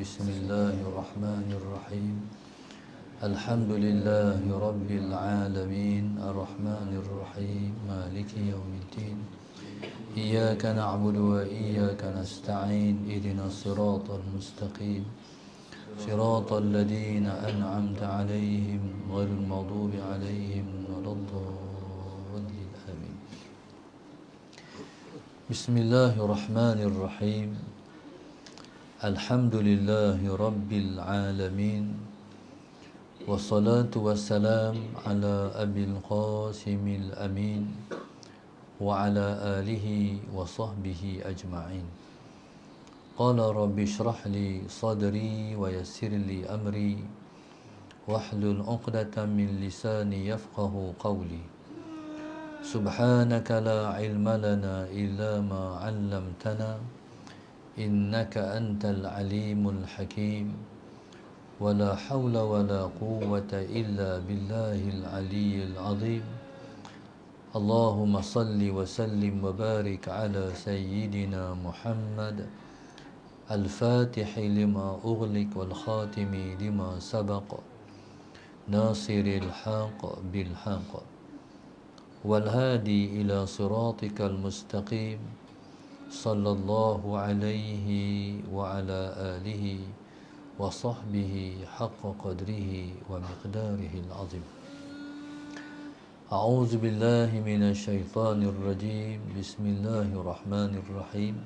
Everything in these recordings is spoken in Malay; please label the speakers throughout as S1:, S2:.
S1: Bismillahirrahmanirrahim. Alhamdulillahi Rabbil Alamin. Ar-Rahmanir-Rahim. Maliki yawmiddin. Iyyaka na'budu wa iyyaka nasta'in. Ihdinas siratal mustaqim. Siratal ladzina an'amta 'alaihim ghairil maghdubi 'alaihim waladdallin. Amin. Bismillahirrahmanirrahim. Alhamdulillahi Rabbil Alamin. Wassalatu wassalam ala Abil Qasimil Amin wa ala alihi wa sahbihi ajma'in. Qala rabbi shrah li sadri wa yassir li amri wahlul 'uqdatam min lisani yafqahu qawli. Subhanaka la ilma lana illa ma 'allamtana innaka antal alimul hakim. Wala hawla wala quwwata illa billahil aliyyil azim. Allahumma salli wa sallim wa barik ala sayyidina Muhammad al-fatihi lima ughliq wal khatimi lima sabaq nasiril haqq bil haqq wal hadi ila siratikal mustaqim. Sallallahu alaihi wa ala alihi wa sahbihi haqqa qadrihi wa miqdarihi al-azim. A'udzu billahi minasy syaithanir rajim. Bismillahirrahmanirrahim.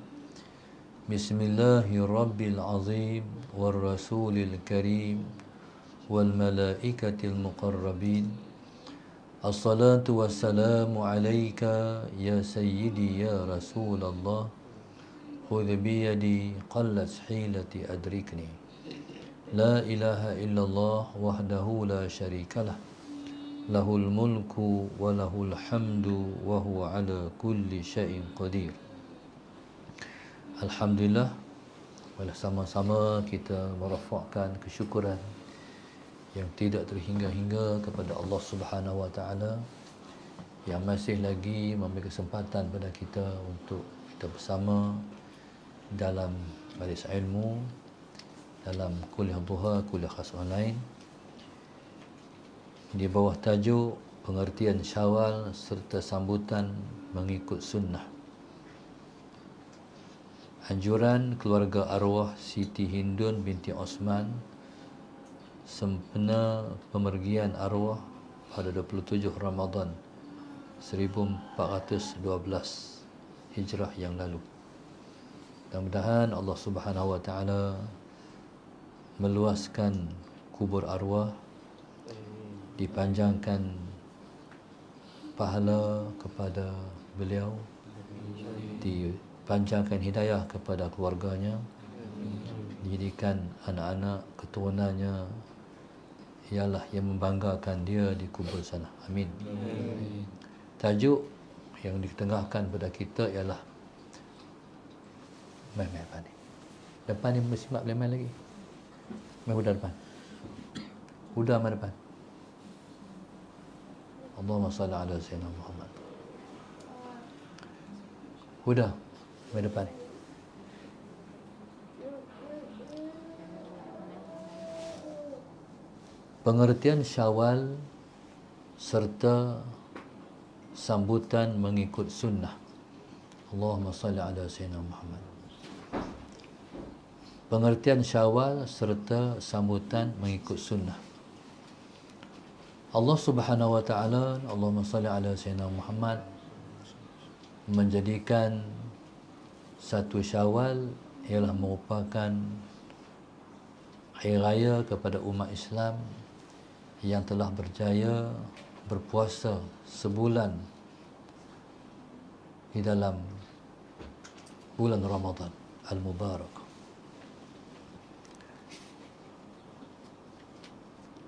S1: Bismillahirabbil azim war rasulil karim wal malaikatil muqarrabin. Assalatu wassalamu alayka ya sayyidi ya Rasulullah. Khudh biyadi qallat hilati adrikni. La ilaha illallah wahdahu la syarikalah. Lahul mulku wa lahul hamdu wa huwa ala kulli syai'in qadir. Alhamdulillah, sama-sama kita merafakkan kesyukuran yang tidak terhingga-hingga kepada Allah Subhanahu wa taala yang masih lagi memberi kesempatan pada kita untuk kita bersama dalam baris ilmu, dalam kuliah duha, kuliah khas online di bawah tajuk pengertian Syawal serta sambutan mengikut sunnah. Anjuran keluarga arwah Siti Hindun binti Osman sempena pemergian arwah pada 27 Ramadan 1412 Hijrah yang lalu. Mudah-mudahan Allah Subhanahu wa taala meluaskan kubur arwah, dipanjangkan pahala kepada beliau, dipanjangkan hidayah kepada keluarganya, dijadikan anak-anak keturunannya ialah yang membanggakan dia di kubur sana. Amin. Tajuk yang ditengahkan pada kita ialah main depan ni. Depan ni bersimak boleh main lagi. Main Huda depan. Huda main depan. Allahumma salli ala sayyidina Muhammad. Huda main depan ni. Pengertian Syawal serta sambutan mengikut sunnah. Allahumma salli ala sayyidina Muhammad. Pengertian Syawal serta sambutan mengikut sunnah. Allah Subhanahu wa taala, Allahumma salli ala sayyidina Muhammad, menjadikan satu Syawal ialah merupakan hari raya kepada umat Islam yang telah berjaya berpuasa sebulan di dalam bulan Ramadan Al-Mubarak.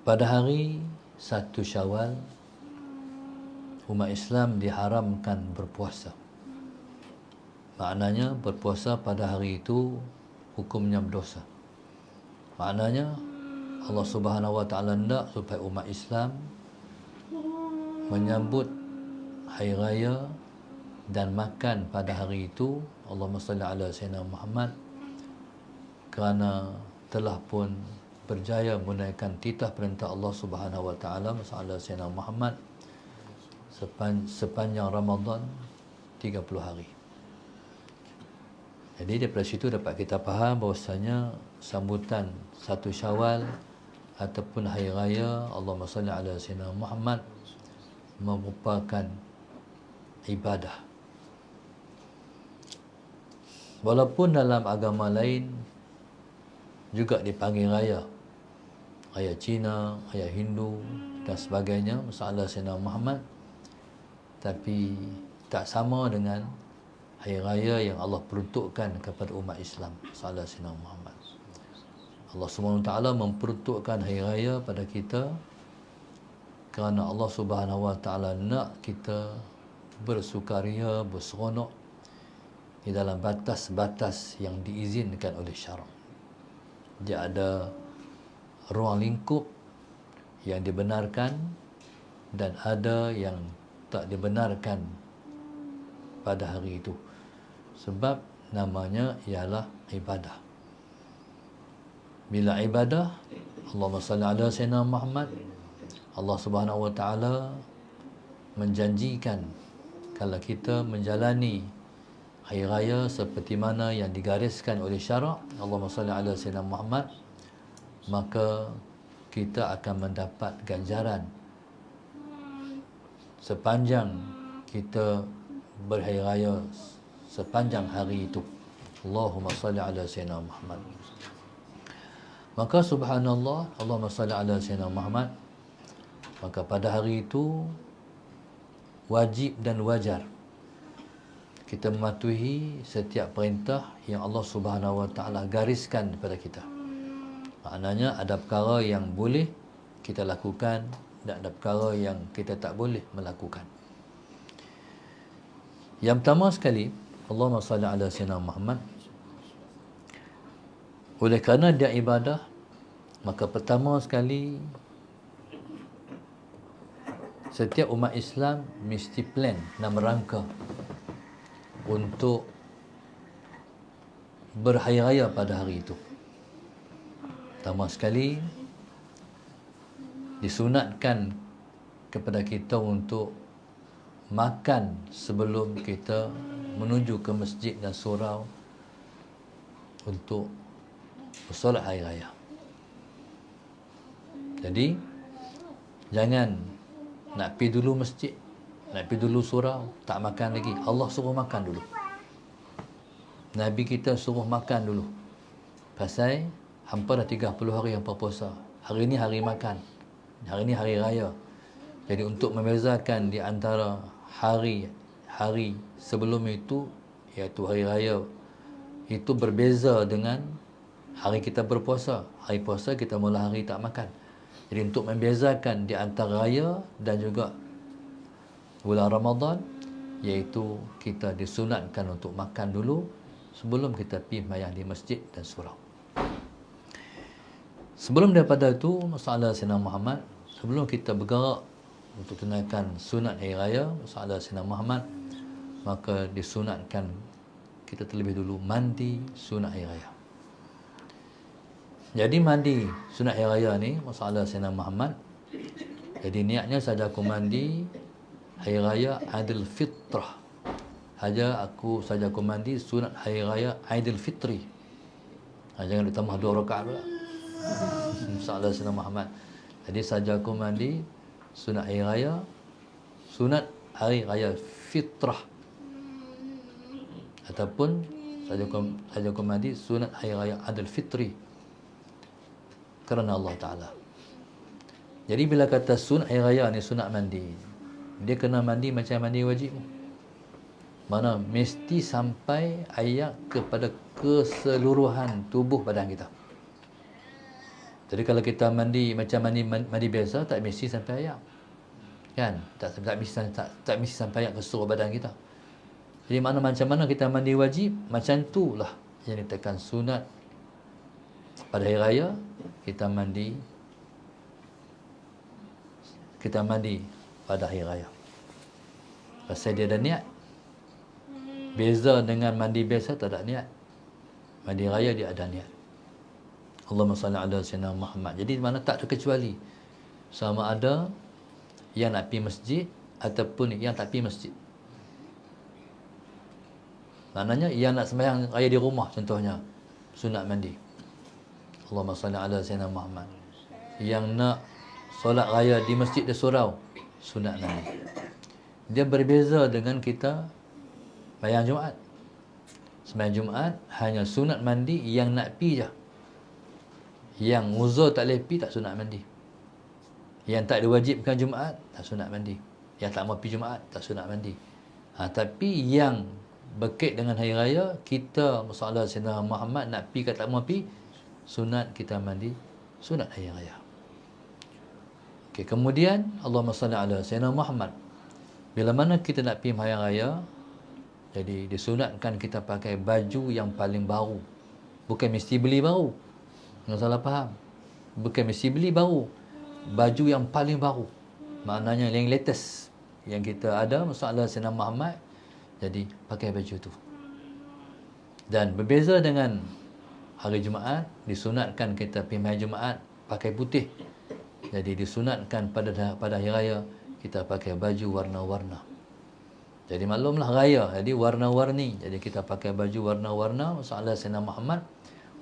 S1: Pada hari 1 Syawal, umat Islam diharamkan berpuasa. Maknanya berpuasa pada hari itu hukumnya berdosa. Maknanya Allah Subhanahu wa taala hendak supaya umat Islam menyambut hari raya dan makan pada hari itu, Allahumma salli ala sayyidina Muhammad, kerana telah pun berjaya menunaikan titah perintah Allah Subhanahu Wa Taala masalah Sayyidina Muhammad sepanjang Ramadan 30 hari. Jadi daripada situ dapat kita faham bahawasanya sambutan 1 Syawal ataupun hari raya Allahumma salli ala Sayyidina Muhammad merupakan ibadah. Walaupun dalam agama lain juga dipanggil raya, raya Cina, raya Hindu dan sebagainya, masalah Sayyidina Muhammad, tapi tak sama dengan hari raya yang Allah peruntukkan kepada umat Islam, masalah Sayyidina Muhammad. Allah SWT memperuntukkan hari raya pada kita kerana Allah Subhanahu Wa Taala nak kita bersukaria, berseronok di dalam batas-batas yang diizinkan oleh syarak. Dia ada ruang lingkup yang dibenarkan dan ada yang tak dibenarkan pada hari itu. Sebab namanya ialah ibadah. Bila ibadah, Allahumma salli ala Sayyidina Muhammad, Allah Subhanahu Wa Taala menjanjikan kalau kita menjalani hari raya seperti mana yang digariskan oleh syarak, Allahumma salli ala Sayyidina Muhammad, maka kita akan mendapat ganjaran sepanjang kita berhari raya sepanjang hari itu. Allahumma salli ala Sayyidina Muhammad. Maka subhanallah, Allahumma salli ala Sayyidina Muhammad, maka pada hari itu wajib dan wajar kita mematuhi setiap perintah yang Allah Subhanahu Wa Taala gariskan kepada kita. Maknanya ada perkara yang boleh kita lakukan dan ada perkara yang kita tak boleh melakukan. Yang pertama sekali, Allahumma salli ala Sayyidina Muhammad, oleh kerana dia ibadah, maka pertama sekali setiap umat Islam mesti plan dan merangka untuk berhari raya pada hari itu. Pertama sekali disunatkan kepada kita untuk makan sebelum kita menuju ke masjid dan surau untuk solat hari raya. Jadi jangan nak pergi dulu masjid, nak pergi dulu surau, tak makan lagi. Allah suruh makan dulu. Nabi kita suruh makan dulu. Pasal hampa dah 30 hari hampa puasa. Hari ni hari makan. Hari ni hari raya. Jadi untuk membezakan di antara hari sebelum itu, iaitu hari raya, itu berbeza dengan hari kita berpuasa. Hari puasa kita mula hari tak makan. Jadi untuk membezakan di antara raya dan juga bulan Ramadan, iaitu kita disunatkan untuk makan dulu sebelum kita pergi sembahyang di masjid dan surau. Sebelum daripada itu, masalah Sayyidina Muhammad, sebelum kita bergerak untuk tunaikan sunat hari raya, masalah Sayyidina Muhammad, maka disunatkan kita terlebih dulu mandi sunat hari raya. Jadi mandi sunat hari raya ni, masalah Sayyidina Muhammad, jadi niatnya saja aku mandi hari raya Aidil Fitrah. Aku saja aku mandi sunat hari raya Aidil Fitri. Jangan ditambah 2 rakaat pula. Masalah Sayyidina Muhammad. Jadi saja aku mandi sunat hari raya, sunat hari raya Fitrah. Ataupun saja aku mandi sunat hari raya Aidil Fitri. Kerana Allah Ta'ala. Jadi bila kata sunat hari raya ni sunat mandi, dia kena mandi macam mandi wajib. Mana mesti sampai air kepada keseluruhan tubuh badan kita. Jadi kalau kita mandi macam mandi biasa, tak mesti sampai air. Kan? Tak mesti sampai air ke seluruh badan kita. Jadi mana macam mana kita mandi wajib, macam itulah yang dikatakan sunat. Pada hari raya kita mandi pada hari raya. Pasal dia ada niat. Beza dengan mandi biasa tak ada niat. Mandi raya dia ada niat. Allahumma salli ala sayyidina Muhammad. Jadi mana tak terkecuali sama ada yang nak pergi masjid ataupun yang tak pergi masjid. Maknanya yang nak sembahyang raya di rumah contohnya sunat mandi. Allahumma salli ala sayyidina Muhammad. Yang nak solat raya di masjid di surau sunat mandi. Dia berbeza dengan kita sembahyang Jumaat. Sembahyang Jumaat hanya sunat mandi yang nak pi je. Yang uzur tak boleh pi tak sunat mandi. Yang tak diwajibkan Jumaat tak sunat mandi. Yang tak mau pi Jumaat tak sunat mandi. Tapi yang berkait dengan hari raya, kita masalah Sayyidina Muhammad nak pi ke tak mau pi, sunat kita mandi sunat hari raya. Okey, kemudian Allahumma salli ala Sayyidina Muhammad. Bila mana kita nak pi hari raya, jadi disunatkan kita pakai baju yang paling baru. Bukan mesti beli baru. Jangan salah faham. Bukan mesti beli baru. Baju yang paling baru. Maknanya yang latest. Yang kita ada, masalah Sayyidina Muhammad. Jadi, pakai baju tu. Dan berbeza dengan hari Jumaat, disunatkan kita pergi hari Jumaat pakai putih. Jadi, disunatkan pada hari raya, kita pakai baju warna-warna. Jadi, maklumlah raya. Jadi, warna-warni. Jadi, kita pakai baju warna-warna, masalah Sayyidina Muhammad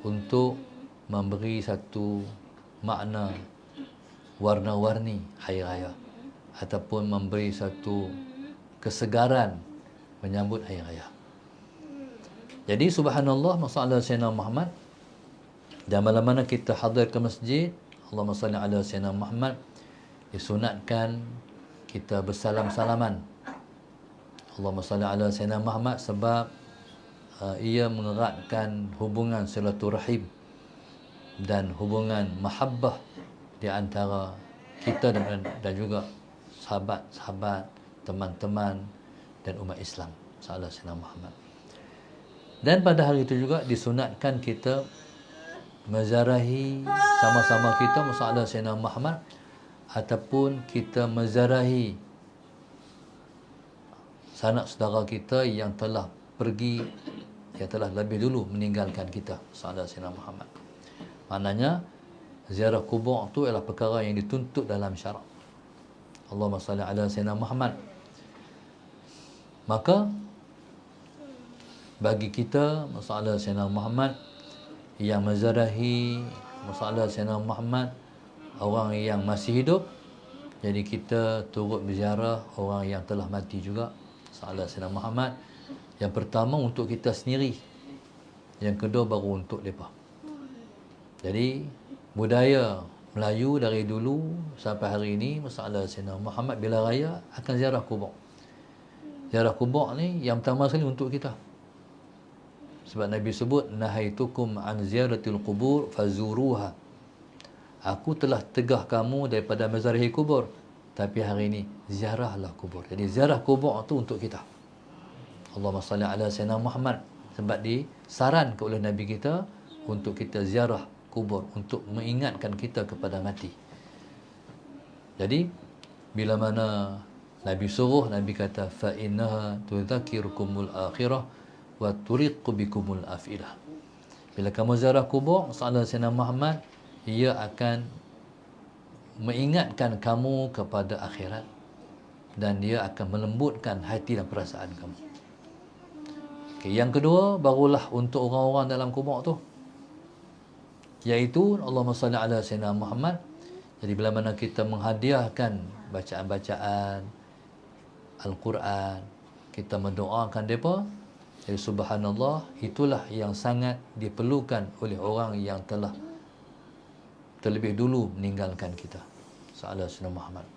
S1: untuk memberi satu makna warna-warni hari raya ataupun memberi satu kesegaran menyambut hari raya. Jadi subhanallah masalah Sayyidina Muhammad, dan mana-mana kita hadir ke masjid, Allahumma salli ala Sayyidina Muhammad, disunatkan kita bersalam-salaman. Allahumma salli ala Sayyidina Muhammad sebab ia mengeratkan hubungan silaturahim dan hubungan mahabbah di antara kita dan juga sahabat-sahabat, teman-teman dan umat Islam. Salah Sayyidina Muhammad. Dan pada hari itu juga disunatkan kita menzarahi sama-sama kita masalah Sayyidina Muhammad ataupun kita menzarahi sanak saudara kita yang telah pergi, yang telah lebih dulu meninggalkan kita, sahabat Sayyidina Muhammad. Maknanya ziarah kubur itu adalah perkara yang dituntut dalam syarak. Allahumma salli ala Sayyidina Muhammad. Maka bagi kita masalah Sayyidina Muhammad yang menzarahi masalah Sayyidina Muhammad, orang yang masih hidup, jadi kita turut berziarah orang yang telah mati juga, masalah Sayyidina Muhammad. Yang pertama untuk kita sendiri, yang kedua baru untuk mereka. Jadi budaya Melayu dari dulu sampai hari ini, masalah Sayyidina Muhammad bila raya akan ziarah kubur. Ziarah kubur ni yang pertama sekali untuk kita. Sebab Nabi sebut, nahaitukum an ziaratil qubur fazuruha. Aku telah tegah kamu daripada menzarahi kubur, tapi hari ini ziarahlah kubur. Jadi ziarah kubur tu untuk kita. Allahumma salli ala Sayyidina Muhammad. Sebab disarankan oleh Nabi kita untuk kita ziarah kubur, untuk mengingatkan kita kepada mati. Jadi bila mana Nabi suruh, Nabi kata fa innaha tudzakirukumul akhirah wa turiqu bikumul afilah. Bila kamu ziarah kubur, salat Sayyidina Muhammad, ia akan mengingatkan kamu kepada akhirat dan dia akan melembutkan hati dan perasaan kamu. Okay, yang kedua barulah untuk orang-orang dalam kubur tu, iaitu Allahumma salli ala Sayyidina Muhammad. Jadi bila mana kita menghadiahkan bacaan-bacaan Al-Quran, kita mendoakan mereka, jadi subhanallah, itulah yang sangat diperlukan oleh orang yang telah terlebih dulu meninggalkan kita. Salah Sayyidina Muhammad.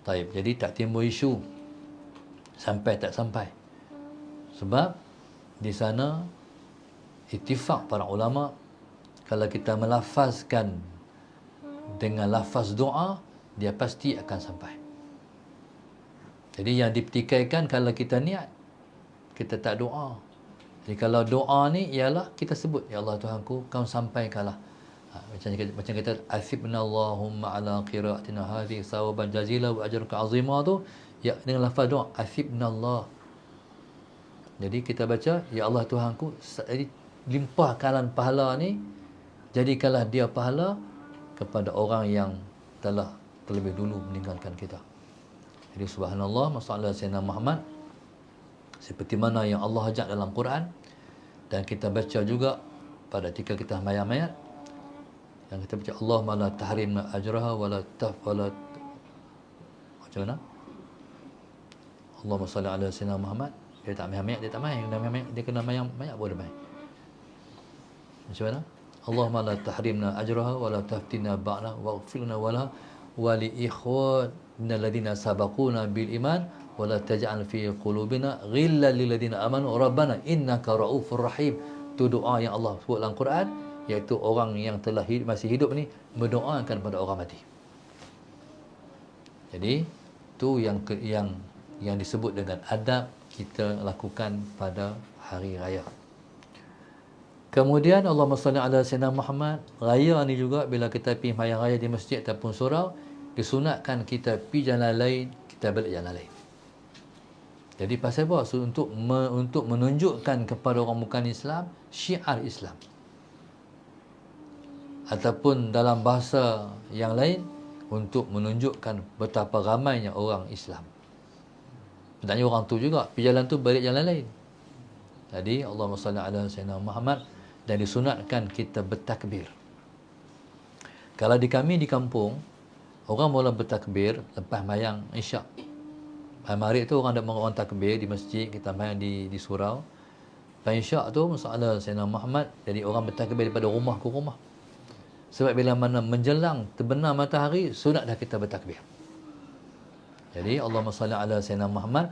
S1: Taib. Jadi tak timbul isu sampai tak sampai. Sebab di sana ittifaq para ulama, kalau kita melafazkan dengan lafaz doa, dia pasti akan sampai. Jadi yang dipertikaikan kalau kita niat, kita tak doa. Jadi kalau doa ni ialah kita sebut, ya Allah Tuhanku, kau sampaikanlah. Macam kita asibna Allahumma ala qiraatina hadhihi sawaban jazila wa ajruka azima tu, ya dengan lafaz doa asibna Allah. Jadi kita baca, ya Allah Tuhanku, jadi limpahkanlah pahala ni jadikanlah dia pahala kepada orang yang telah terlebih dulu meninggalkan kita. Jadi subhanallah, masalah Sayyidina Muhammad seperti mana yang Allah ajak dalam Quran, dan kita baca juga pada ketika kita mayat-mayat, yang kita baca Allah la tahrimna ajraha wala tafala, macam mana? Allahumma salli ala Sayyidina Muhammad. Dia tak mayat-mayat, dia tak main. Dia kena mayat boleh main. Macam mana? Allahumma la tahrimna ajraha wa la taftina ba'na waghfir lana wa li ikhwanina alladhina sabaquna bil iman wa la taj'al fi qulubina ghillan lil ladzina amanu rabbana innaka raufur rahim. Tu doa yang Allah sebut dalam Quran, iaitu orang yang telah masih hidup ni berdoakan kepada orang mati. Jadi tu yang disebut dengan adab kita lakukan pada hari raya. Kemudian Allahumma salli ala Sayyidina Muhammad. Raya ni juga bila kita pergi mayang raya di masjid ataupun surau, disunatkan kita pergi jalan lain, kita balik jalan lain. Jadi pasal apa? Untuk menunjukkan kepada orang bukan Islam syiar Islam. Ataupun dalam bahasa yang lain, untuk menunjukkan betapa ramainya orang Islam. Sebenarnya orang tu juga pergi jalan tu balik jalan lain. Jadi Allahumma salli ala Sayyidina Muhammad. Dan disunatkan kita bertakbir. Kalau di kami di kampung, orang mula bertakbir lepas mayang Isyak. Maghrib tu orang takbir di masjid, kita mayang di surau. Lepas Isyak tu masalah Sayyidina Muhammad, jadi orang bertakbir daripada rumah ke rumah. Sebab bila mana menjelang terbenam matahari, sunat dah kita bertakbir. Jadi Allahumma salli ala Sayyidina Muhammad.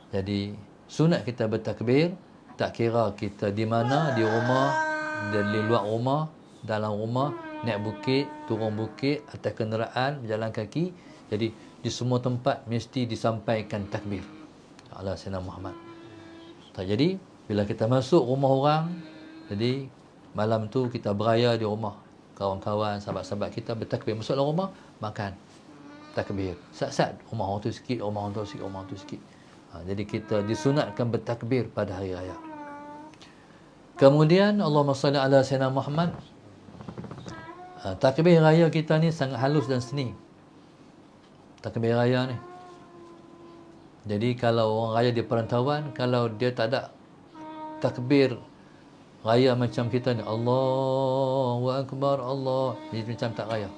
S1: Jadi sunat kita bertakbir, tak kira kita di mana, di rumah, di luar rumah, dalam rumah, naik bukit, turun bukit, atas kenderaan, berjalan kaki. Jadi di semua tempat mesti disampaikan takbir ala Sayyidina Muhammad. Jadi bila kita masuk rumah orang, jadi malam tu kita beraya di rumah kawan-kawan, sahabat-sahabat kita bertakbir. Masuk dalam rumah, makan, takbir. Sat-sat, rumah orang tu sikit, rumah orang tu sikit, rumah orang tu sikit. Jadi kita disunatkan bertakbir pada hari raya. Kemudian Allahumma salli ala Sayyidina Muhammad. Takbir raya kita ni sangat halus dan seni. Takbir raya ni. Jadi kalau orang raya di perantauan, kalau dia tak ada takbir raya macam kita ni, Allahu Akbar, Allah, jadi macam tak raya.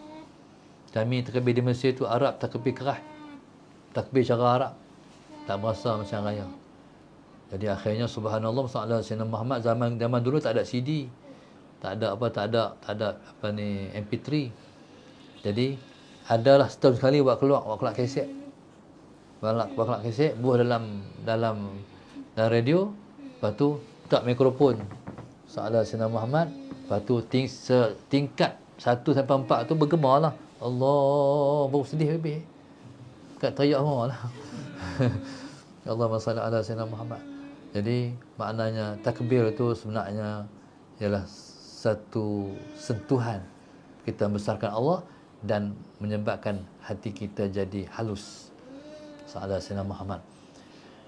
S1: Kami takbir di Mesir tu Arab, takbir keras. Takbir cara Arab. Tak berasa macam raya. Jadi akhirnya subhanallah sallallahu alaihi Muhammad, zaman dulu tak ada CD. Tak ada MP3. Jadi adalah setahun sekali buat keluar kaset. Buat keluar kaset, buat dalam radio, lepas tu tak mikrofon. Sallallahu alaihi Muhammad, lepas tu tingkat 1 sampai 4 tu bergema lah. Allah, baru sedih habis. Kat teriak semua lah. Allahumma salli ala Sayyidina Muhammad. Jadi maknanya takbir itu sebenarnya ialah satu sentuhan kita membesarkan Allah dan menyebabkan hati kita jadi halus. Sallallahu Sayyidina Muhammad.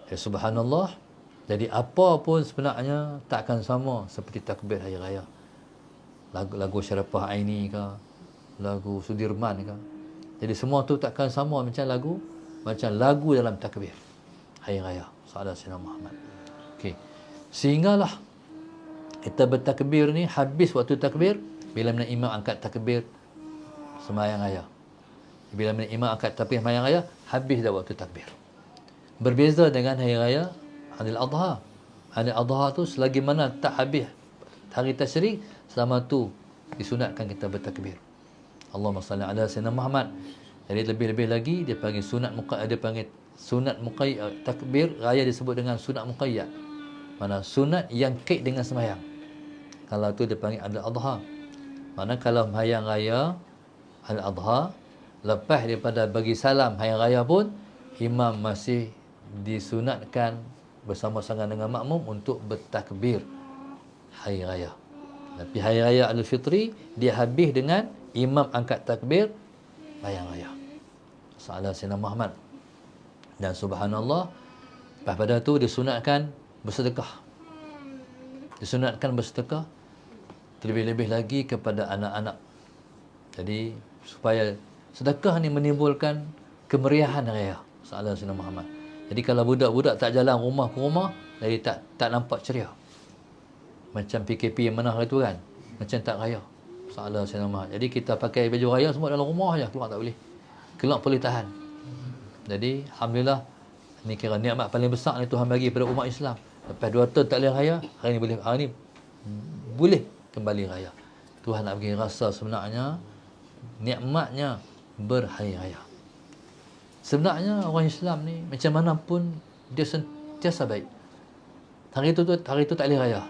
S1: Subhanallah. Jadi apa pun sebenarnya takkan sama seperti takbir hari raya. Lagu Syarafah Aini ke, lagu Sudirman ke. Jadi semua tu takkan sama macam lagu dalam takbir hari raya. Sallallahu Sayyidina Muhammad. Okey. Sehinggalah kita bertakbir ni, habis waktu takbir bila mana imam angkat takbir sembahyang raya. Bila mana imam angkat takbir sembahyang raya, habis dah waktu takbir. Berbeza dengan hari raya Aidil Adha. Aidil Adha tu selagi mana tak habis hari tasyrik, selama tu disunatkan kita bertakbir. Allahumma salli ala Sayyidina Muhammad. Jadi lebih-lebih lagi dia panggil sunat muqayyad. Takbir raya disebut dengan sunat muqayyad. Mana sunat yang kait dengan sembahyang. Kalau tu dia panggil Aidil Adha. Mana kalau sembahyang raya Aidil Adha, lepas daripada bagi salam hari raya pun, imam masih disunatkan bersama-sama dengan makmum untuk bertakbir hari raya. Tapi hari raya Idul Fitri dia habis dengan imam angkat takbir sembahyang raya. Sallallahu Sayyidina Muhammad. Dan subhanallah, lepas pada tu disunatkan bersedekah. terlebih-lebih lagi kepada anak-anak. Jadi supaya sedekah ni menimbulkan kemeriahan raya Salat Sayyidina Muhammad. Jadi kalau budak-budak tak jalan rumah ke rumah, jadi tak nampak ceria. Macam PKP yang mana hari tu kan, macam tak raya Salat Sayyidina Muhammad. Jadi kita pakai baju raya semua dalam rumah je, keluar tak boleh. Keluar boleh tahan. Jadi alhamdulillah, ni kira nikmat paling besar ni Tuhan bagi pada umat Islam. Lepas 2 tahun tak boleh raya, hari ni boleh kembali raya. Tuhan nak bagi rasa sebenarnya nikmatnya berhari raya. Sebenarnya orang Islam ni macam mana pun dia sentiasa baik. Hari tu tak boleh raya.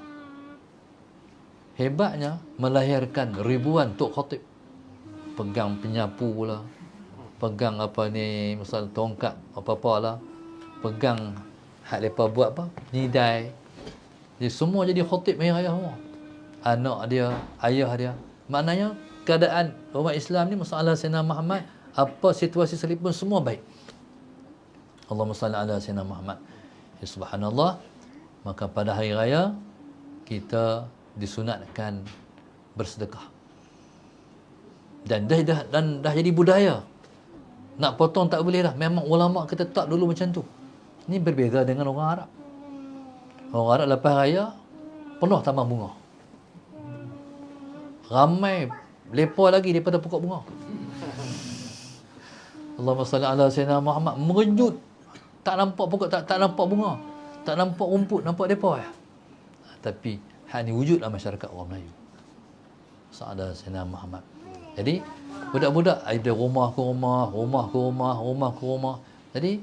S1: Hebatnya melahirkan ribuan tok khatib. Pegang penyapu lah, pegang apa ni, misal tongkat apa-apa lah, pegang hak lepa buat apa, nidai. Jadi semua jadi khatib hari raya semua. Anak dia, ayah dia. Maknanya keadaan umat Islam ni masalah Sayyidina Muhammad, apa situasi sekalipun semua baik. Allahumma salli ala Sayyidina Muhammad. Ya subhanallah. Maka pada hari raya kita disunatkan bersedekah. Dan dah jadi budaya. Nak potong tak boleh dah. Memang ulama kita tak dulu macam tu. Ini berbeza dengan orang Arab. Orang Arab lepas raya penuh taman bunga. Ramai lepa lagi daripada pokok bunga. Allahumma salli ala Sayyidina Muhammad. Merejut. Tak nampak pokok, tak nampak bunga. Tak nampak rumput, nampak depa ya. Tapi hak ni wujudlah masyarakat orang Melayu. Salat Sayyidina Muhammad. Jadi budak-budak ada rumah ke rumah. Jadi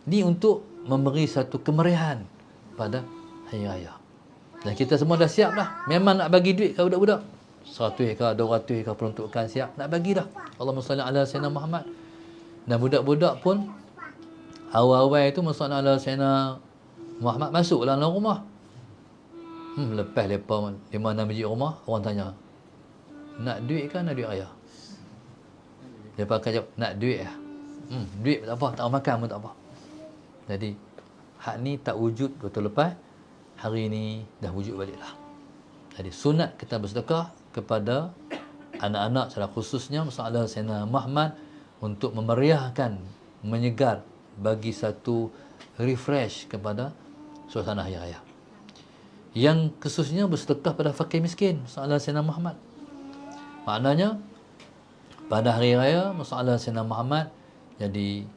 S1: ni untuk memberi satu kemeriahan pada hari raya. Dan kita semua dah siap dah. Memang nak bagi duit ke budak-budak. 100 ke 200 ke peruntukan siap. Nak bagi dah. Allahumma salli ala Sayyidina Muhammad. Dan budak-budak pun awal-awal itu masalah ala Sayyidina Muhammad masuklah dalam rumah. Lepas lepas 5-6 biji rumah, orang tanya, nak duit kan nak duit raya? Dia pakai jawab, nak duit lah. Duit tak apa, tak makan pun tak apa. Jadi hak ni tak wujud betul lepas, hari ni dah wujud baliklah. Jadi sunat kita bersedekah kepada anak-anak secara khususnya masalah Sayyidina Muhammad untuk memeriahkan, menyegar, bagi satu refresh kepada suasana hari raya. Yang khususnya bersedekah pada fakir miskin masalah Sayyidina Muhammad. Maknanya pada hari raya masalah Sayyidina Muhammad, jadi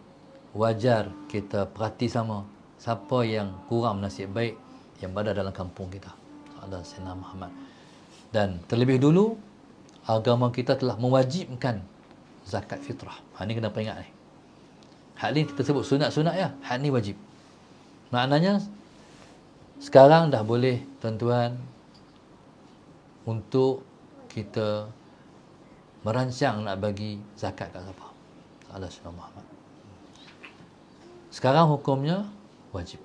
S1: wajar kita perhati sama siapa yang kurang nasib baik yang berada dalam kampung kita. Masalah Sayyidina Muhammad. Dan terlebih dulu agama kita telah mewajibkan zakat fitrah. Ini kena ingat ni. Hak ni kita sebut sunat-sunat ya. Hak ni wajib. Maknanya sekarang dah boleh tuan-tuan untuk kita merancang nak bagi zakat kat siapa. Salah Sayyidina Muhammad. Sekarang hukumnya wajib.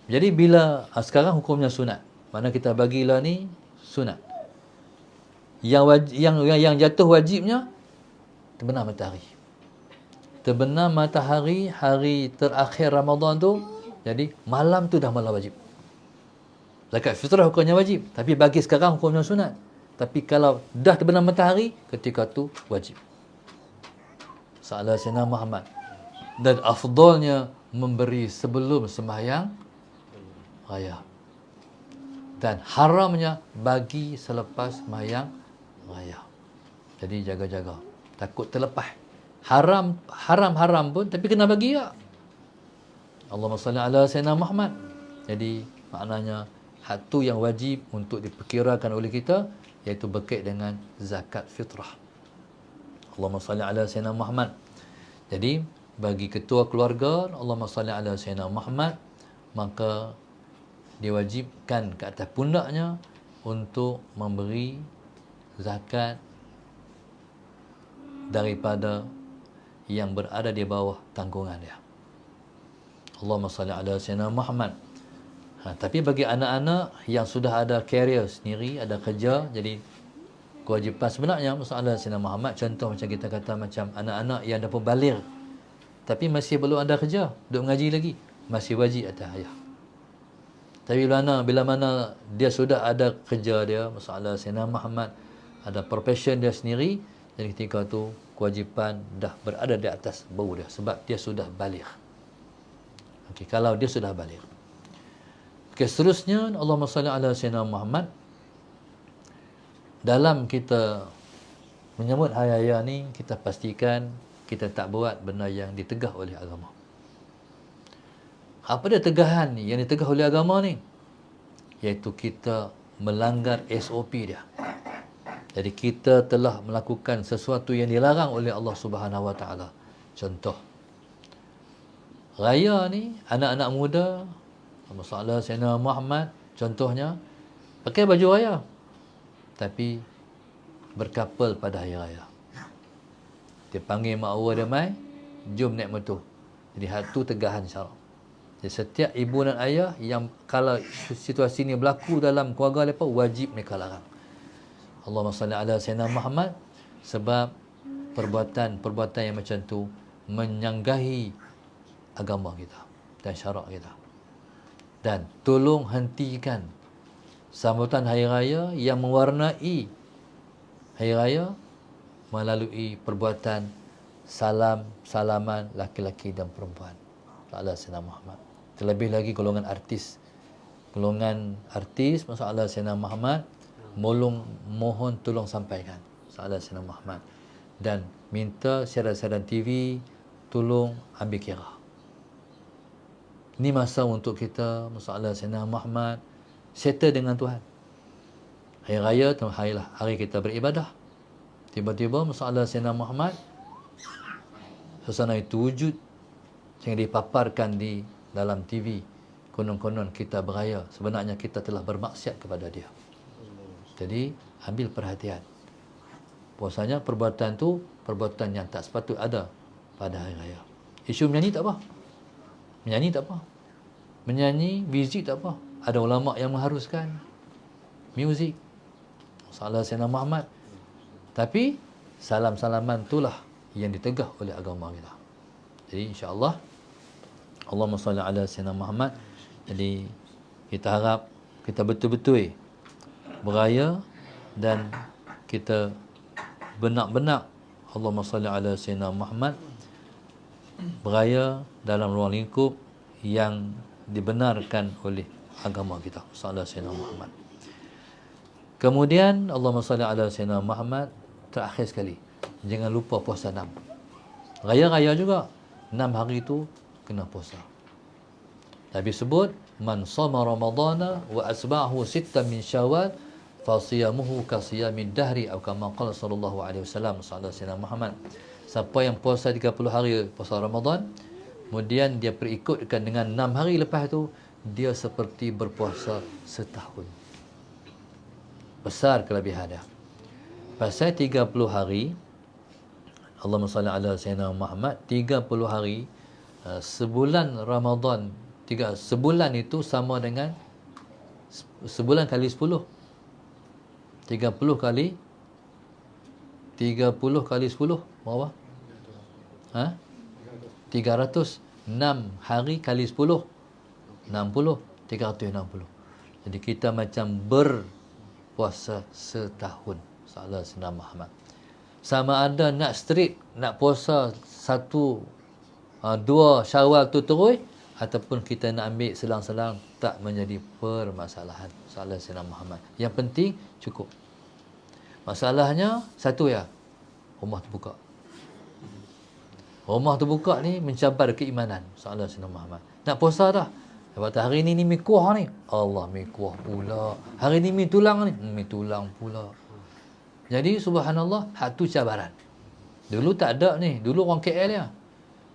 S1: Jadi bila sekarang hukumnya sunat. Mana kita bagilah ni sunat. Yang jatuh wajibnya terbenam matahari. Terbenam matahari hari terakhir Ramadan tu, jadi malam tu dah malam wajib. Zakat fitrah hukumnya wajib, tapi bagi sekarang hukumnya sunat. Tapi kalau dah terbenam matahari, ketika tu wajib. Salat Sayyidina Muhammad. Dan afdalnya memberi sebelum sembahyang raya. Dan haramnya bagi selepas sembahyang raya. Jadi jaga-jaga, takut terlepas. Haram pun tapi kena bagi ya. Allahumma salli ala Sayyidina Muhammad. Jadi maknanya hak tu yang wajib untuk diperkirakan oleh kita, iaitu berkait dengan zakat fitrah. Allahumma salli ala Sayyidina Muhammad. Jadi bagi ketua keluarga, Allahumma salli ala Sayyidina Muhammad, maka diwajibkan ke atas pundaknya untuk memberi zakat daripada yang berada di bawah tanggungan dia. Allahumma salli ala Sayyidina Muhammad. Tapi bagi anak-anak yang sudah ada career sendiri, ada kerja, jadi kewajipan sebenarnya masalah Sayyidina Muhammad. Contoh macam kita kata macam anak-anak yang dah pun baligh tapi masih belum ada kerja, duduk mengaji lagi, masih wajib atas ayah. Tapi bila mana dia sudah ada kerja dia, masalah Sayyidina Muhammad, ada profession dia sendiri, jadi ketika tu kewajipan dah berada di atas bahu dia sebab dia sudah baligh. Okey, kalau dia sudah baligh. Okey, seterusnya Allahumma salli ala Sayyidina Muhammad. Dalam kita menyambut hari raya ni, kita pastikan kita tak buat benda yang ditegah oleh agama. Apa dia tegahan ni yang ditegah oleh agama ni? Iaitu kita melanggar SOP dia. Jadi kita telah melakukan sesuatu yang dilarang oleh Allah Subhanahu Wa Taala. Contoh, raya ni anak-anak muda, masalah Sayyidina Muhammad contohnya, pakai baju raya tapi berkapal pada hari raya. Dia panggil mak ayah dia mai, jom naik motor. Jadi hal tu tegahan syarak. Jadi setiap ibu dan ayah yang kalau situasi ni berlaku dalam keluarga mereka, wajib mereka larang. Allahumma salli ala Sayyidina Muhammad, sebab perbuatan yang macam tu menyanggahi agama kita dan syarak kita. Dan tolong hentikan sambutan hari raya yang mewarnai hari raya melalui perbuatan salaman laki-laki dan perempuan. Ala Sayyidina Muhammad. Terlebih lagi golongan artis. Masalah Sayyidina Muhammad, mohon tolong sampaikan masalah Sayyidina Muhammad. Dan minta siaran-siaran TV tolong ambil kira. Ini masa untuk kita, masalah Sayyidina Muhammad, settle dengan Tuhan. Hari raya tu hari kita beribadah. Tiba-tiba masalah Sayyidina Muhammad, suasana itu wujud yang dipaparkan di dalam TV. Konon-konon kita beraya, sebenarnya kita telah bermaksiat kepada dia. Jadi ambil perhatian. Bahwasanya perbuatan tu perbuatan yang tak sepatut ada pada hari raya. Isu menyanyi tak apa. Menyanyi, muzik tak apa. Ada ulama yang mengharuskan muzik. Salah Sayyidina Muhammad. Tapi salam-salaman itulah yang ditegah oleh agama kita. Jadi insya-Allah, Allahumma salli ala Sayyidina Muhammad. Jadi kita harap kita betul-betul beraya dan kita benak-benak Allahumma salli ala Sayyidina Muhammad beraya dalam ruang lingkup yang dibenarkan oleh agama kita. Sallallahu Sayyidina Muhammad. Kemudian Allahumma salli ala Sayyidina Muhammad. Terakhir sekali, jangan lupa puasa 6. Raya-raya juga 6 hari itu kena puasa. Nabi sebut, man shoma ramadhana wa asba'ahu sittan min syawal fa siyamuhu ka siyamid dahri atau kama qala sallallahu alaihi wasallam. Sallallahu Sayyidina Muhammad. Siapa yang puasa 30 hari puasa Ramadan, kemudian dia perikutkan dengan 6 hari lepas tu, dia seperti berpuasa setahun. Besar kelebihan dia. Pasal 30 hari, Allahumma salli ala Sayyidina Muhammad, 30 hari, sebulan Ramadan, sebulan itu sama dengan sebulan kali 10. 30 kali 10 berapa? 300. 6 hari kali 10 60, 360. Jadi kita macam berpuasa setahun. Salah Sayyidina Muhammad. Sama ada nak straight, nak puasa 1, 2 Syawal tu terus, ataupun kita nak ambil selang-selang, tak menjadi permasalahan. Salah Sayyidina Muhammad. Yang penting cukup. Masalahnya satu ya, rumah terbuka. Rumah terbuka ni mencabar keimanan. Salah Sayyidina Muhammad. Nak puasa dah. Lepas tu hari ni mi kuah ni. Allah mi kuah pula. Hari ni mi tulang ni. Mi tulang pula. Jadi subhanallah, hak tu cabaran. Dulu tak ada ni. Dulu orang KL ya.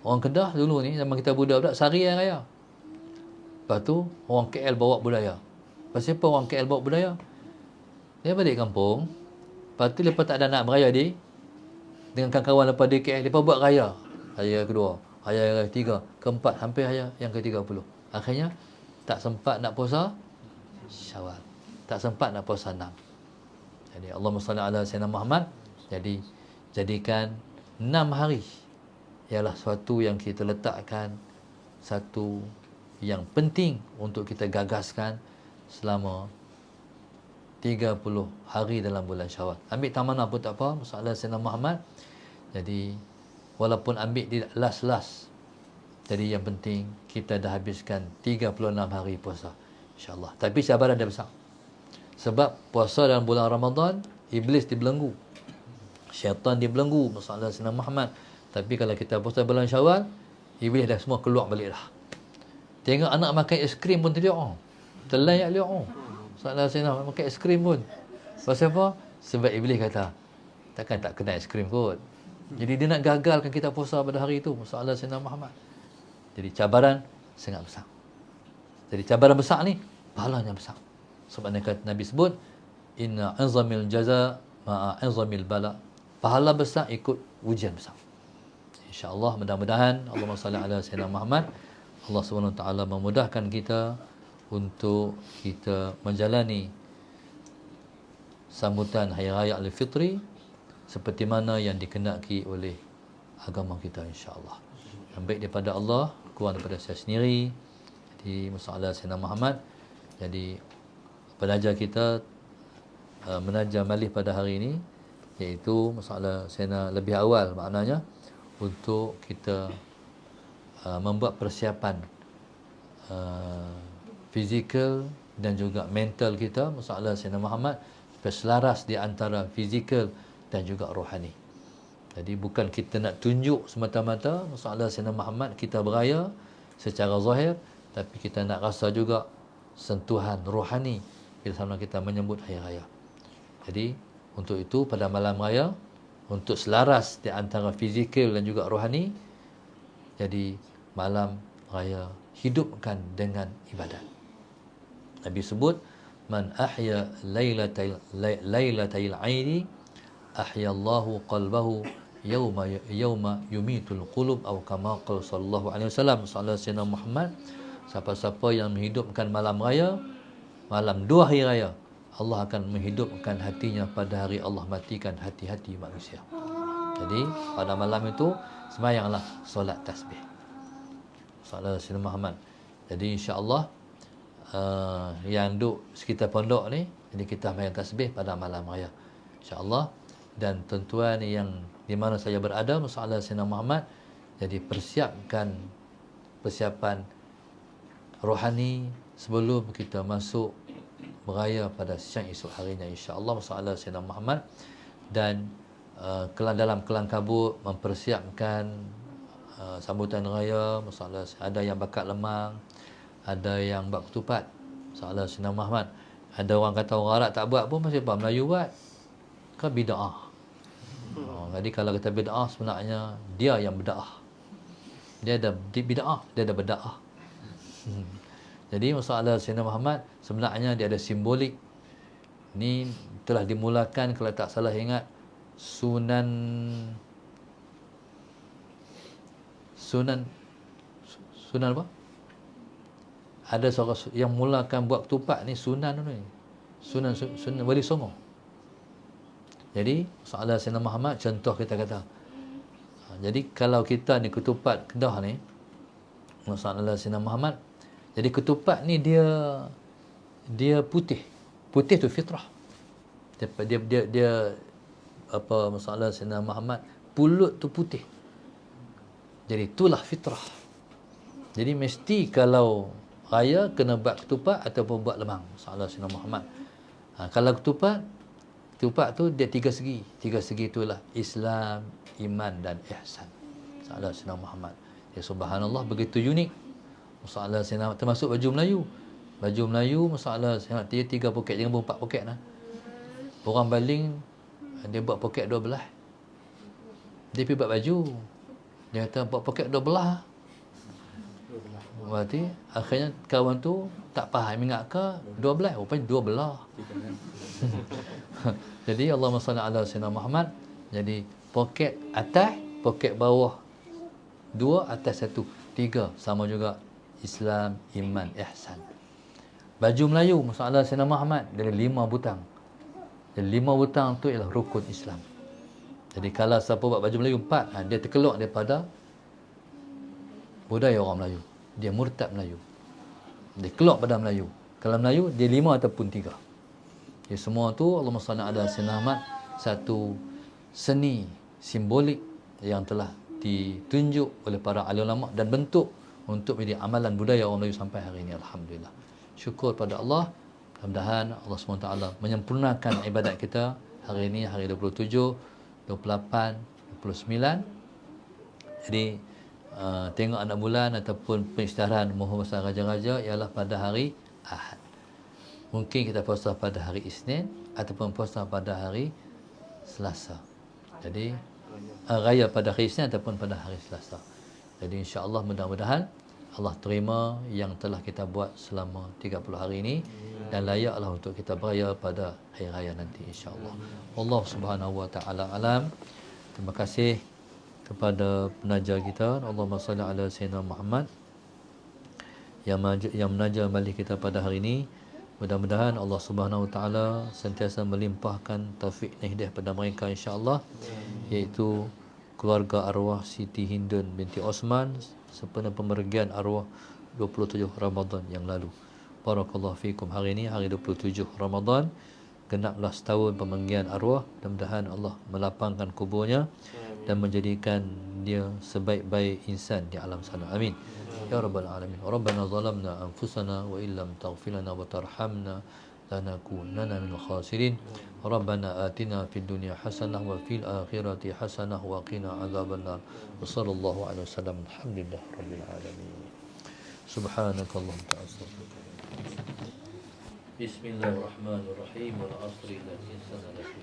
S1: Orang Kedah dulu ni, zaman kita budak-budak, sehari hari raya. Lepas tu, orang KL bawa budaya. Pasal apa orang KL bawa budaya? Dia balik kampung. Lepas tu, lepas tak ada nak beraya dia, dengan kawan-kawan lepas di KL, lepas buat raya. Raya kedua, raya ketiga, keempat, hampir raya yang ke-30. Akhirnya, tak sempat nak puasa Syawal. Tak sempat nak puasa 6. Jadi, Allahumma salli ala Sayyidina Muhammad. Jadi, jadikan 6 hari ialah suatu yang kita letakkan satu yang penting untuk kita gagaskan selama 30 hari dalam bulan Syawal. Ambil tamana pun tak apa, masalah Sayyidina Muhammad. Jadi walaupun ambil di last-last, jadi yang penting kita dah habiskan 36 hari puasa, insya-Allah. Tapi cabaran dia besar. Sebab puasa dalam bulan Ramadan, iblis dibelenggu, syaitan dibelenggu, masalah Sayyidina Muhammad. Tapi kalau kita puasa bulan Syawal, iblis dah semua keluar balik dah. Tengok anak makan aiskrim pun terlihat. Terlayak lihat. Masalah Sayyidina Muhammad makan aiskrim pun. Pasal apa? Sebab iblis kata, takkan tak kena aiskrim kot. Jadi dia nak gagalkan kita puasa pada hari itu, masalah Sayyidina Muhammad. Jadi cabaran sangat besar. Jadi cabaran besar ni pahalanya besar. Sebab Nabi sebut, inna azamil jaza ma'a azamil bala. Pahala besar ikut ujian besar. InsyaAllah, mudah-mudahan Allahumma salli ala Sayyidina Muhammad, Allah SWT memudahkan kita untuk kita menjalani sambutan Hari Raya Aidilfitri seperti mana yang dikehendaki oleh agama kita, insya-Allah. Yang baik daripada Allah, kurang daripada saya sendiri. Jadi masalah Sayyidina Muhammad. Jadi penaja kita menaja malih pada hari ini, iaitu masalah Sayyidina lebih awal, maknanya untuk kita membuat persiapan fizikal dan juga mental kita, masalah Sayyidina Muhammad, supaya selaras di antara fizikal dan juga rohani. Jadi bukan kita nak tunjuk semata-mata masalah Sayyidina Muhammad kita beraya secara zahir, tapi kita nak rasa juga sentuhan rohani bila sama kita menyambut hari raya. Jadi untuk itu pada malam raya, untuk selaras di antara fizikal dan juga rohani, jadi malam raya hidupkan dengan ibadat. Nabi sebut, man ahya lailatal aidi ahyallahu qalbahu yauma yumitul qulub, atau kama qala sallallahu alaihi wasallam. Sallallahu Sayyidina Muhammad, siapa-siapa yang menghidupkan malam raya, malam 2 hari raya, Allah akan menghidupkan hatinya pada hari Allah matikan hati-hati manusia. Jadi pada malam itu sembahyanglah solat tasbih, sallallahu Sayyidina Muhammad. Jadi insya-Allah yang duduk sekitar pondok ni, jadi kita sembahyang tasbih pada malam raya, insya-Allah. Dan tuan-tuan yang di mana saya berada, masalah Sayyidina Muhammad, jadi persiapkan persiapan rohani sebelum kita masuk beraya pada siang esok harinya, insya-Allah, masalah Sayyidina Muhammad. Dan dalam kelang kabut mempersiapkan sambutan raya, masalah ada yang bakar lemang, ada yang buat ketupat, masalah Sayyidina Muhammad. Ada orang kata orang Arab tak buat pun, masih apa Melayu buat, kan bid'ah. Jadi kalau kata bid'ah, sebenarnya dia yang bid'ah. Dia ada bid'ah, dia ada bid'ah. Jadi masalah Sayyidina Muhammad sebenarnya dia ada simbolik. Ni telah dimulakan, kalau tak salah ingat, sunan apa? Ada seorang yang mulakan buat ketupat ni, sunan ni. Sunan Wali Songo. Jadi masalah Sayyidina Muhammad, contoh kita kata. Jadi kalau kita ni ketupat Kedah ni, masalah Sayyidina Muhammad, jadi ketupat ni dia putih. Putih tu fitrah. Dia apa, masalah Sayyidina Muhammad, pulut tu putih. Jadi itulah fitrah. Jadi mesti kalau raya kena buat ketupat ataupun buat lemang, masalah Sayyidina Muhammad. Kalau ketupat tu dia 3 segi. 3 segi itulah Islam, iman dan ihsan. Masalah Sayyidina Muhammad. Ya subhanallah, begitu unik. Masalah Sayyidina, termasuk baju Melayu. Baju Melayu, masalah Sayyidina, dia 3 poket, jangan 4 poket lah. Orang baling, dia buat poket 2 belah. Dia pergi buat baju, dia kata buat poket 2 belah. Berarti akhirnya kawan tu tak faham, ingat ke 2 belah, rupanya 2 belah. Jadi Allahumma salli ala Sayyidina Muhammad. Jadi poket atas, poket bawah 2, atas 1, 3, sama juga Islam, iman, ihsan. Baju Melayu masalah Sayyidina Muhammad dari 5 butang. Jadi 5 butang tu ialah rukun Islam. Jadi kalau siapa buat baju Melayu 4, dia terkeluar daripada budaya orang Melayu. Dia murtad Melayu. Dia keluar pada Melayu. Kalau Melayu dia 5 ataupun 3. Jadi semua tu Allahumma salli ala sayyidina Muhammad, satu seni simbolik yang telah ditunjuk oleh para ahli ulama dan bentuk untuk menjadi amalan budaya orang Melayu sampai hari ini. Alhamdulillah. Syukur pada Allah. Mudah-mudahan Allah SWT menyempurnakan ibadat kita hari ini, hari 27, 28, 29. Jadi tengok anak bulan ataupun pengisytiharan mohon besar raja-raja ialah pada hari Ahad. Mungkin kita puasa pada hari Isnin ataupun puasa pada hari Selasa. Jadi raya pada hari Isnin ataupun pada hari Selasa. Jadi insya-Allah mudah-mudahan Allah terima yang telah kita buat selama 30 hari ini dan layaklah untuk kita beraya pada hari raya nanti insya-Allah. Allah Subhanahu wa taala alam. Terima kasih kepada penaja kita. Allahumma salli ala sayyidina Muhammad yang menaja balik kita pada hari ini. Mudah-mudahan Allah Subhanahu wa taala sentiasa melimpahkan taufik dan hidayah pada mereka insya-Allah, iaitu keluarga arwah Siti Hindun binti Osman sempena pemergian arwah 27 Ramadan yang lalu. Barakallahu fikum. Hari ini hari 27 Ramadan, genaplah setahun pemergian arwah. Mudah-mudahan Allah melapangkan kuburnya dan menjadikan dia sebaik-baik insan di alam sana. Amin. Ya Rabbal Alamin. Rabbana zalamna anfusana wa illam taghfir lana wa tarhamna lanakunanna minal khasirin. Rabbana atina fid dunya hasanah wa fil akhirati hasanah wa qina adzabannar. Wa sallallahu alaihi wasallam. Alhamdulillah rabbil alamin. Subhanakallahumma wa bihamdika. Bismillahirrahmanirrahim. Wal 'asri innal insana lafi